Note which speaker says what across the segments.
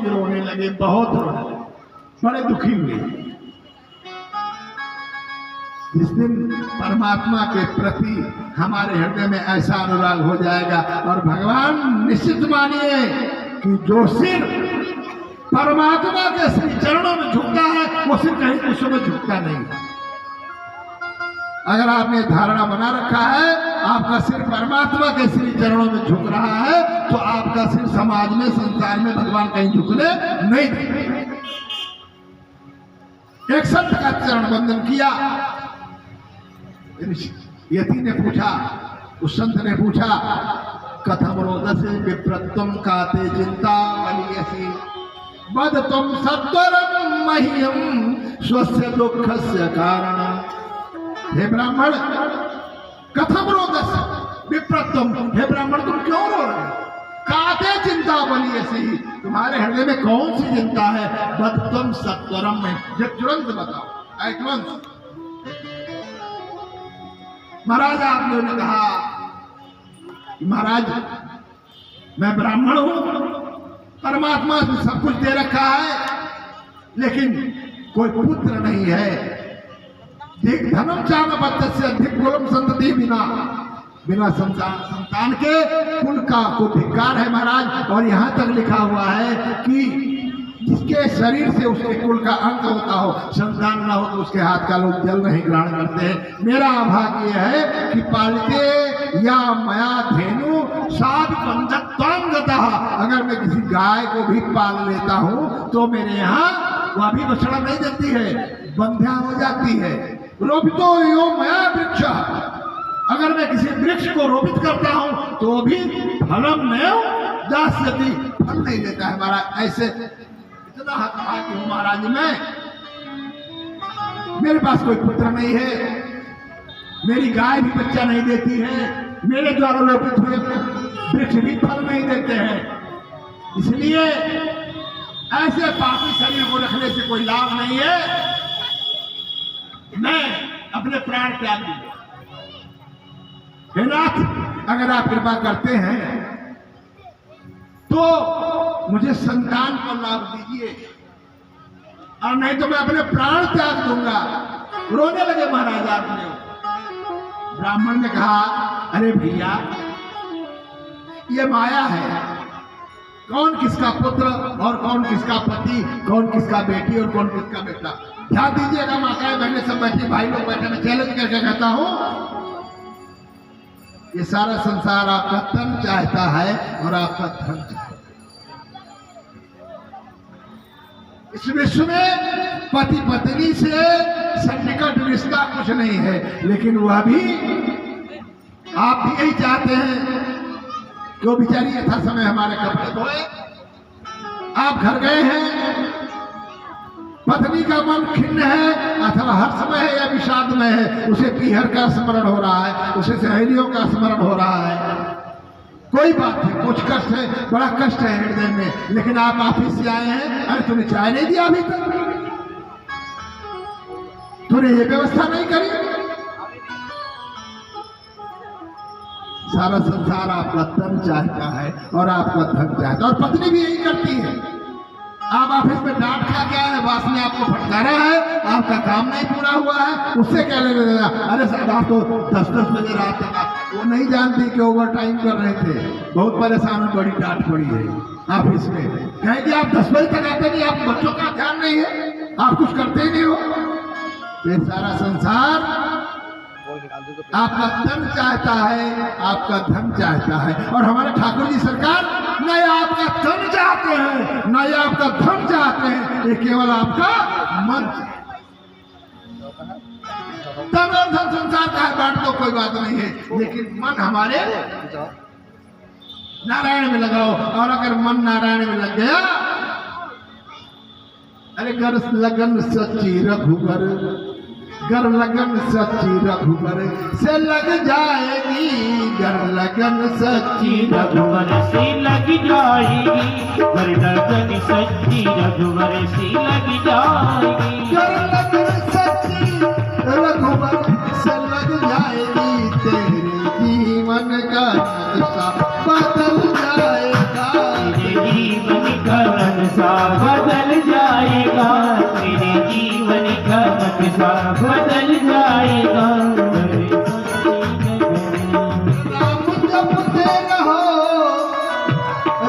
Speaker 1: भी रोने लगे, बहुत रोने लगे, बड़े दुखी हुए। जिस दिन परमात्मा के प्रति हमारे हृदय में ऐसा अनुराग हो जाएगा, और भगवान निश्चित मानिए कि जो सिर परमात्मा के श्री चरणों में झुकता है वो सिर कहीं विश्व में झुकता नहीं। अगर आपने धारणा बना रखा है आपका सिर परमात्मा के श्री चरणों में झुक रहा है, तो आपका सिर समाज में, संसार में भगवान कहीं झुकने नहीं देंगे। एक संत का चरण बंदन किया, यति ने पूछा, उस संत ने पूछा, कथम रोदसे विप्रत्वम काते चिंता बलियसी बद तुम सत्वरम मह्यम स्वस्य दुःखस्य कारण। हे ब्राह्मण, कथम रोदस विप्रत्वम, हे ब्राह्मण तुम क्यों रो रहे? काते चिंता बलियसी, तुम्हारे हृदय में कौन सी चिंता है? बद तुम सत्वरम में, ये तुरंत बताओ, तुरंत। महाराज आप लोगों ने कहा, महाराज मैं ब्राह्मण हूं, परमात्मा ने सब कुछ दे रखा है, लेकिन कोई पुत्र नहीं है। एक धनम चान बत्त से अधिक कुलम संतति बिना संतान के कुल का को धिक्कार है महाराज। और यहाँ तक लिखा हुआ है कि जिसके शरीर से उसके कुल का अंत होता हो, संतान न हो, तो उसके हाथ का लोग जल नहीं ग्रहण करते हैं। मेरा भाग्य यह है कि पालते या मया धेनु साध पंचत्वांगता, अगर मैं किसी गाय को भी पाल लेता हूँ तो मेरे यहाँ वह भी बछड़ा नहीं देती है, बंध्या हो जाती है। रोपितो यो मया वृक्ष, अगर मैं किसी वृक्ष को रोपित करता हूँ तो भी फलम नहीं दास्यति, फल नहीं देता है महाराज। ऐसे इतना हकहाकी हूँ महाराज मैं, मेरे पास कोई पुत्र नहीं है, मेरी गाय भी बच्चा नहीं देती है, मेरे द्वारा रोपित हुए वृक्ष भी फल नहीं देते हैं। इसलिए ऐसे पापी शरीर को रखने से कोई लाभ नहीं है, मैं अपने प्राण त्याग दूंगा। हे नाथ, अगर आप कृपा करते हैं तो मुझे संतान को लाभ दीजिए, और नहीं तो मैं अपने प्राण त्याग दूंगा। रोने लगे महाराज आपने। ब्राह्मण ने कहा, अरे भैया ये माया है, कौन किसका पुत्र और कौन किसका पति, कौन किसका बेटी और कौन किसका बेटा। ध्यान दीजिएगा, माताएं बहनें सब बैठी, भाई लोग बैठे, मैं चैलेंज करके कहता हूं, ये सारा संसार आपका तन चाहता है और आपका धन चाहता है। इस विश्व में पति पत्नी से सन्निकट रिश्ता कुछ नहीं है, लेकिन वह भी आप भी यही चाहते हैं कि वो बेचारी यथा समय हमारे कपड़े धोए। आप घर गए हैं, पत्नी का मन खिन्न है अथवा हर समय है या विषाद में है, उसे पीहर का स्मरण हो रहा है, उसे सहेलियों का स्मरण हो रहा है। कोई बात है, कुछ कष्ट है, बड़ा कष्ट है हृदय में, लेकिन आप ऑफिस से आए हैं, अरे तूने चाय नहीं दिया अभी तक, तूने ये व्यवस्था नहीं करी। सारा संसार आपका तन चाहता है और आपका धन चाहता है, और पत्नी भी यही करती है। आप ऑफिस में डांट खा के आए, बॉस ने आपको फटकारा है, आपका काम नहीं पूरा हुआ है, उससे क्या लेने देना। अरे साहब आप तो 10-10 बजे रात तक, वो नहीं जानती कि ओवर टाइम कर रहे थे, बहुत परेशान, बड़ी डांट पड़ी है ऑफिस में। कहें कि आप 10 बजे तक आते नहीं, आप बच्चों का ध्यान नहीं है, आप कुछ करते ही नहीं हो। ये सारा संसार आपका तन चाहता है, आपका धन चाहता है, और हमारे ठाकुर जी सरकार न आपका तन चाहते हैं न आपका धन चाहते हैं, ये केवल आपका मन। तन और धन संसार का है, बांट तो कोई बात नहीं है, लेकिन मन हमारे नारायण में लगाओ। और अगर मन नारायण में लग गया, अरे गर लगन सच्ची रघुबर, गर लगन सच्ची रघुबर से लग जाएगी, गर लगन सच्ची
Speaker 2: रघुवर से लग जाएगी, गर लगन सच्ची रघुवर से लग जाएगी,
Speaker 1: गर लगन सच्ची रघुबर से लग जाएगी, तेरे जीवन का नक्शा बदल जाएगा,
Speaker 2: तेरे जीवन का नक्शा बदल जाएगा, तेरे जीवन का नक्शा बदल जाएगा।
Speaker 1: राम जपते रहो,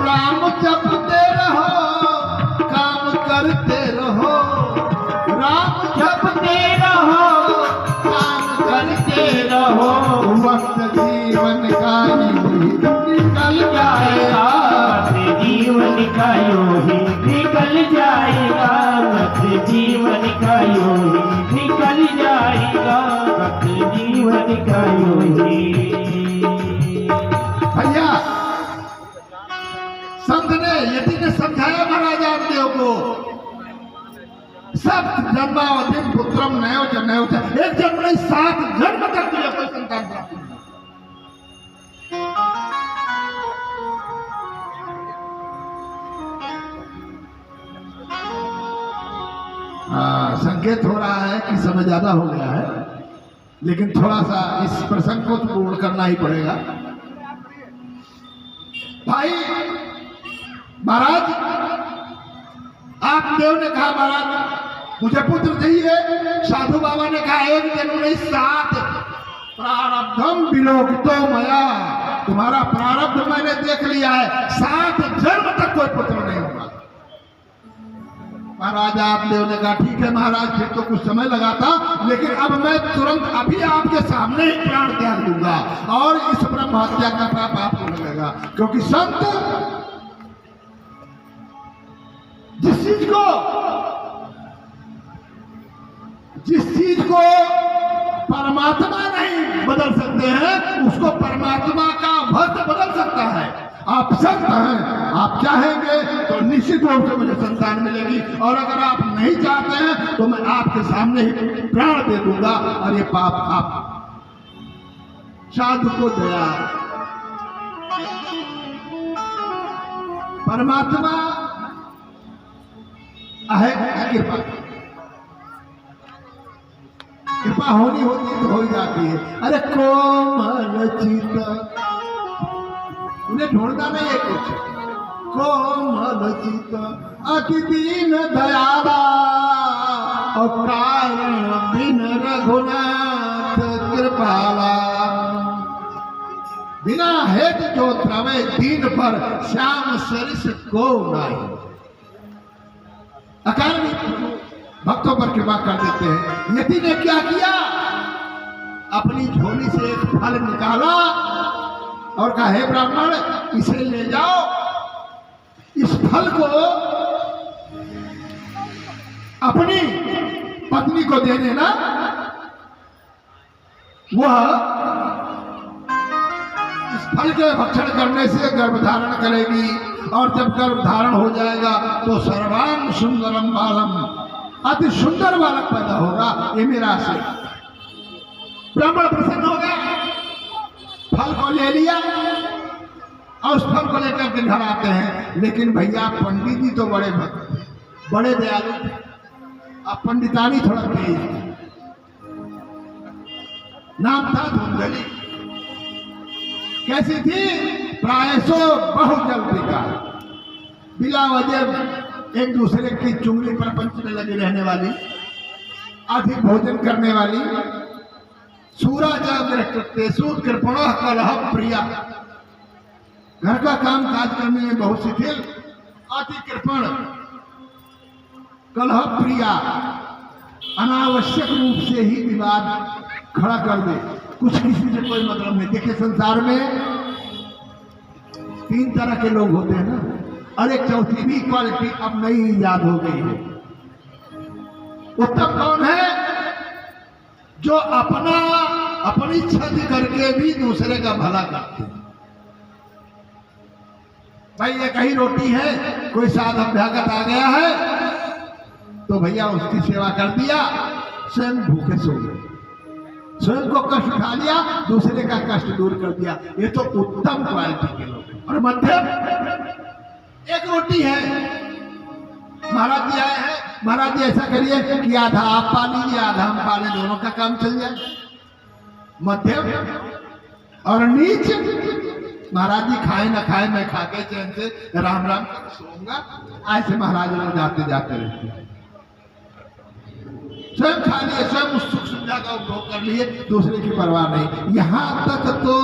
Speaker 1: राम जपते रहो, काम करते रहो। राम
Speaker 2: जपते रहो,
Speaker 1: काम
Speaker 2: करते रहो,
Speaker 1: वक्त जीवन का निकल जाएगा।
Speaker 2: वक्त जीवन का यूं ही निकल जाएगा, वक्त जीवन का यूं ही निकल जाएगा, वक्त जीवन का यूं ही।
Speaker 1: भैया संत ने यति ने समझाया महाराज रामदेव को, सब जन्मावधि पुत्रम नयो जन्मयो, एक जन्म नहीं 7 जन्म तक तुझे कोई संतान प्राप्त नहीं। संकेत हो रहा है कि समय ज्यादा हो गया है, लेकिन थोड़ा सा इस प्रसंग को तो पूर्ण करना ही पड़ेगा। भाई महाराज आप देव ने कहा महाराज मुझे पुत्र चाहिए। साधु बाबा ने कहा एक जन्म नहीं 7 प्रारब्धम विलोकितो मया, तुम्हारा प्रारब्ध मैंने देख लिया है, 7 जन्म तक कोई पुत्र नहीं होगा। महाराज आपदेव ने कहा ठीक है महाराज, फिर तो कुछ समय लगा था, लेकिन अब मैं तुरंत अभी आपके सामने ही प्राण त्याग दूंगा और इस ब्रह्म हत्या का पाप आपको लगेगा। क्योंकि संत जिस चीज को परमात्मा नहीं बदल सकते हैं, उसको परमात्मा का भक्त बदल सकता है। आप संत हैं, आप चाहेंगे तो निश्चित रूप से मुझे संतान मिलेगी, और अगर आप नहीं चाहते हैं तो मैं आपके सामने ही प्राण दे दूंगा और ये पाप आप साधु को दया। परमात्मा है कृपा, कृपा होनी होती तो हो ही जाती है। अरे कोमल चित, उन्हें ढूंढना नहीं है कुछ, कोमल चित अति दीन दयाला और कारण बिन रघुनाथ कृपाला। बिना हेत जो द्रवे दीन पर श्याम सरिस को नहीं। अकारण भक्तों पर कृपा कर देते हैं। यति ने क्या किया, अपनी झोली से एक फल निकाला और कहा हे ब्राह्मण इसे ले जाओ, इस फल को अपनी पत्नी को दे देना, वह इस फल के भक्षण करने से गर्भधारण करेगी और जब गर्भधारण हो जाएगा तो सर्वांग सुंदरम बालम, अति सुंदर बालक पैदा होगा। ये मेरा आशय। ब्राह्मण प्रसन्न हो गया, फल को ले लिया और उस फल को लेकर के घर आते हैं। लेकिन भैया पंडित जी तो बड़े भक्त, बड़े दयालु, अब पंडितानी थोड़ा तेज थी। नाम था धुंधली। कैसी थी, प्रायसो बहुजल्पिका, बिला वजह एक दूसरे की चुंगली पर पंचने लगी रहने वाली, अधिक भोजन करने वाली, सूरा जागृतेषु कृपणः कलह प्रिया, घर का काम काज करने में बहुत शिथिल, अति कृपण, कलह प्रिया, अनावश्यक रूप से ही विवाद खड़ा कर दे, कुछ किसी से कोई मतलब नहीं। देखिए संसार में 3 तरह के लोग होते हैं ना, और एक चौथी भी क्वालिटी अब नई ईजाद हो गई है। उत्तम कौन है, जो अपनी क्षति करके भी दूसरे का भला करते हैं। भाई एक ही रोटी है, कोई साध अभ्यागत आ गया है तो भैया उसकी सेवा कर दिया, स्वयं भूखे सो गए, स्वयं को कष्ट उठा लिया, दूसरे का कष्ट दूर कर दिया। ये तो उत्तम क्वालिटी के लोग हैं। और मध्यम एक रोटी है, महाराज जी आए हैं, महाराज जी ऐसा करिए कि आधा आप पा लीजिए आधा हम पा लें, दोनों का काम चल जाए। मध्यम और नीच महाराज जी खाए ना खाए, मैं खा के चैन से राम राम कर सोऊंगा। ऐसे महाराज लोग जाते जाते रहते हैं। स्वयं खा लिए, स्वयं उस सुख सुविधा का उपभोग कर लिए, दूसरे की परवाह नहीं। यहाँ तक तो